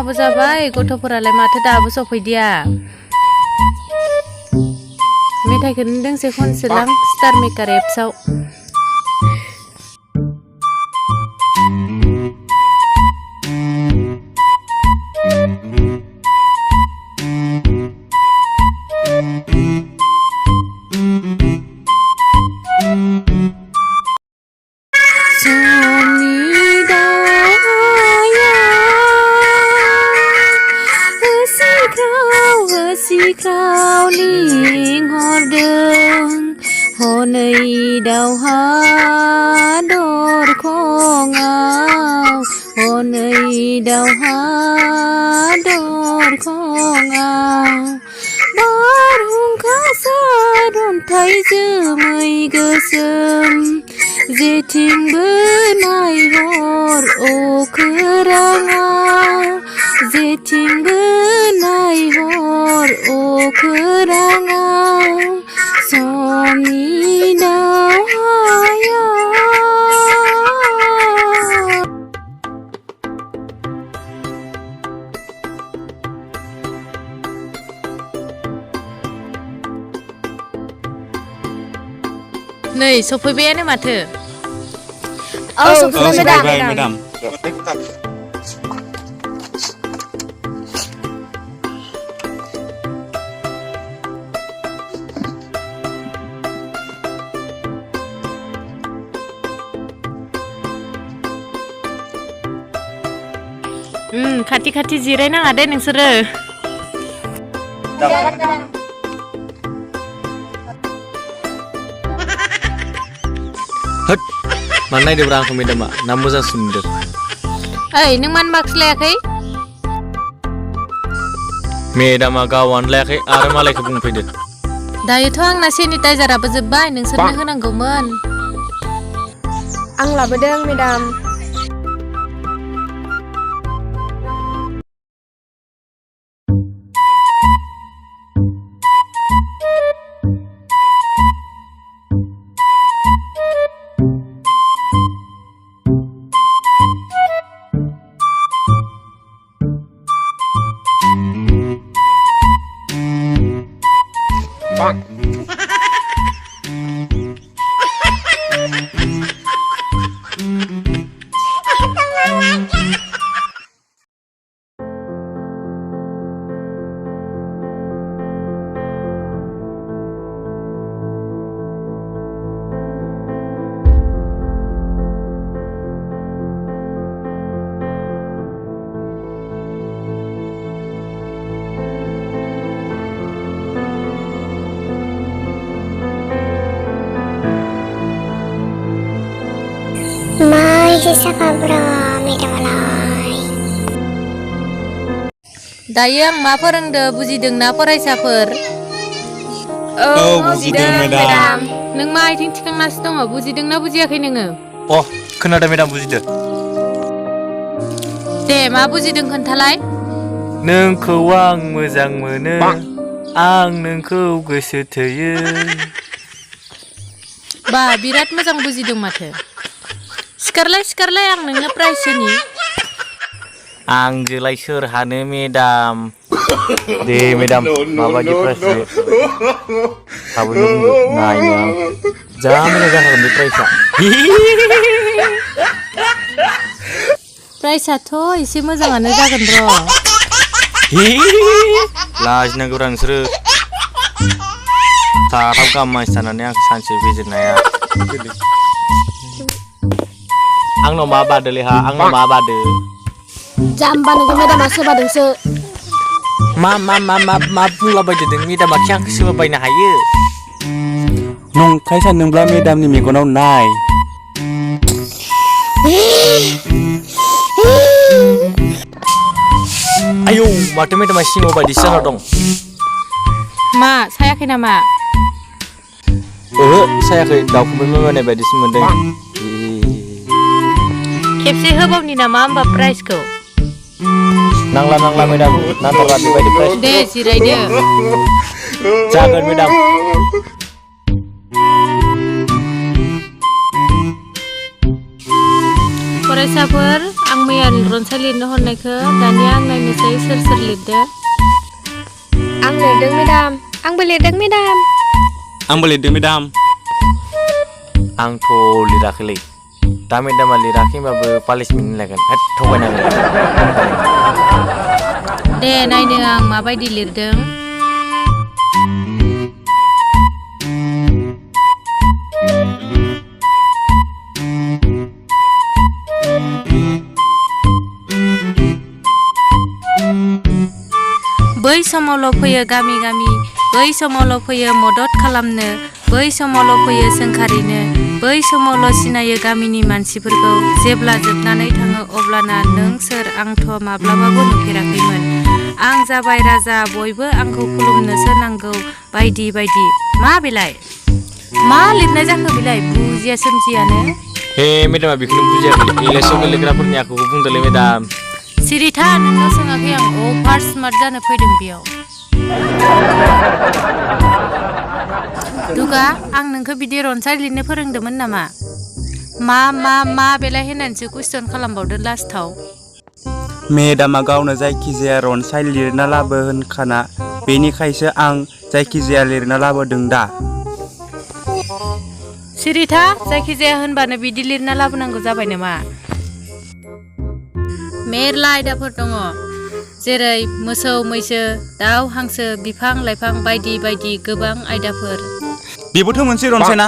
समाबो जाबाय गथ'फोरालाय माथो दाबो सफैदिया मेथाइखौनो दोंसे खनसोलां स्टार मेकार एप्सआव सिख्राव लिंहरदों हनै दावहा दरखङाव हनै दावहा दरखङाव बारहुंखा सारन्थाइ जोमै गोसोम जेथिंबो नायहर अखोराङाव जेथिंबो नायहर अखोराङाव समनि दावहाया नै सफैबायानो माथो औ सफैबाय मेडाम खाथि खाथि जिरायनाङा दे नोंसोरो होद मानो नायदोब्रा आंखौ मेडामा ना मोजांसो नुदों ओइ नों मानो मास्क लायाखै मेडामा गावआनो लायाखै आरो मालायखौ बुंफैदो दायोथ' आंना सेनिटाइजाराबो जोब्बाय नोंसोरनो होनांगौमोन आं लाबोदों मेडाम दायो आं मा फोरोंदो बुजिदोंना फरायसाफोर औ बुजिदों मेडाम नों मा आथिं थिखांनासो दङ बुजिदोंना बुजियाखै नोङो अ खोनादों मेडाम बुजिदो दे मा बुजिदों खोन्थालाय नोंखौ आं मोजां मोनो आं नोंखौ गोसो थोयो बा बिराद मोजां बुजिदों माथो सिखारलाय आं नोंनो प्राइज होनि आंजोलाय सोर हानो मेडाम दे मेडाम माबायदि प्राइज होयो थाबैनो बुंदो नायनो आं जा मोजां जाखागोन बे प्राइजआ प्राइजआथ' एसे मोजाङानो जागोन र' लाजिनांगौरा नोंसोरो साथाम गाहाम मानसि थानानै आंखौ सानसे बेजेरनो हाया आंनाव मा बादोलै हा आंनाव मा बादो जाम्बा नोंखौ मेडामा सोबादोंसो मा बुंलाबायदो नों मेडामा खि आंखौ सोबाबायनो हायो नंखाय सानदोंब्ला मेडामनि मेगनाव नाय आयौ माथो मेडामा सिङाव बायदिसो जाना दं मा सायाखै नामा ओहो सायाखै दाउखौबो मोनाय बायदिसो मोनदों खेबसे होबावनि नामा होमबा प्राइजखौ नांला मेडाम नांथारला बेबायदि प्राइज दे जिरायदो जागोन मेडाम फरायसाफोर आं आं मैया रनसाय लिरनो हरनायखौ दानिया आं नायनोसै सोर सोर लिरदो आं लिरदों मेडाम आंबो लिरदों मेडाम आंबो लिरदों मेडाम आंथ' लिराखैलै दा मेडामा लिराखैबाबो पानिशमेन्ट लागोन थगायनांगोन दे नायनो आं माबायदि लिरदों बै समावल' फैयो गामि गामि बै समावल' फैयो मदद खालामनो बै समावल' फैयो सोंखारिनो बै समावल' सिनायो गामिनि मानसिफोरखौ जेब्ला जोबनानै थाङो अब्लाना नों सोर आंथ' माब्लाबाबो नुफेराखैमोन आं जाबाय राजा बयबो आंखौ खुलुमनोसो नांगौ बायदि बायदि मा बेलाय मा लिरनाय जाखो बेलाय बुजिया सोमजियानो हे मेडामा बेखौनो बुजियाखै इंलिसाव गोलैग्राफोरनि आखुखौ बुंदोलै मेडाम सिरिथा नोंनाव सोङाखै आं अभार स्मार्ट जानो फैदों बेयाव दुगा आं नोंखौ बिदि रनसाय लिरनो फोरोंदोंमोन नामा मा बेलाय होननानैसो कुइसन खालामबावदो लास्टाव मेडामा गावनो जायखिजाया रनसाय लिरना लाबो होनखाना बेनिखायसो आं जायखिजाया लिरना लाबोदों दा सिरिथा जायखिजाया होनबानो बिदि लिरना लाबोनांगौ जाबाय नामा मेरला आयदाफोर दङ जेरै मोसौ मैसो दाउ हांसो बिफां लाइफां बायदि बायदि गोबां आयदाफोर बेबोथ' मोनसे रनसाय ना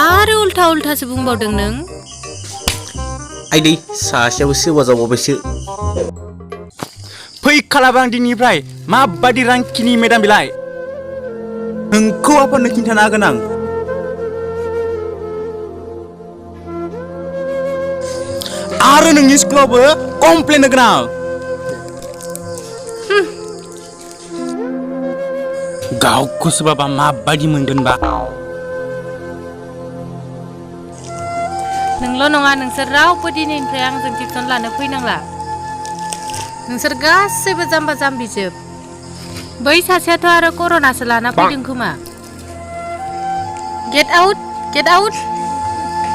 आरो उल्था उल्थासो बुंबावदों नों आइदै सासेयाबो सोरबा जाबावबायसो फैखालाबो आं दिननिफ्राय माबादि रांखिनि मेडाम बेलाय नोंखौ आफानो खिन्थानो हागोन आं आरो नोंनि स्कुलावबो कमप्लेन होगोन आं गावखौ सोरबाबा माबादि मोनगोनबा नोंल' नङा नोंसोर रावबो दिनैनिफ्राय आंजों टिउसन लानो फैनांला नोंसोर गासैबो जाम्बा जाम्बिजोब बै सासेयाथ' आरो कर'नासो लाना फैदों खोमा गेट आउट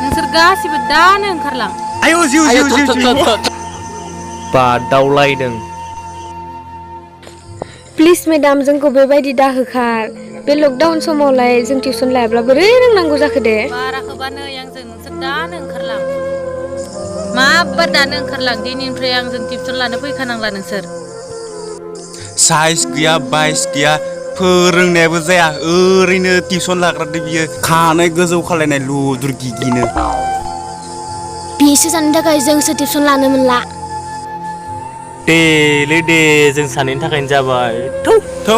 नोंसोर गासैबो दानो ओंखारलां आयौ जिउ बादावलायदों प्लिज मेडाम जोंखौ बेबायदि दाहोखार बे लकडाउन समावलाय जों टिउसन लायाब्ला बोरै रोंनांगौ जाखो दे बाराखौबा नै आंजों नोंसोर दानो ओंखारलां माबा दानो ओंखारलां दिनैनिफ्राय आंजों टिउसन लानो फैखानांला नोंसोर साइज गैया बाइस गैया फोरोंनायाबो जाया ओरैनो टिउसन लाग्रादो बियो खानाय गोजौ खालायनाय लुदुर गिगिनो बिसो जानो थाखाय जोंसो टिउसन लानो मोनला दे जों सानैनि थाखायनो जाबाय थौ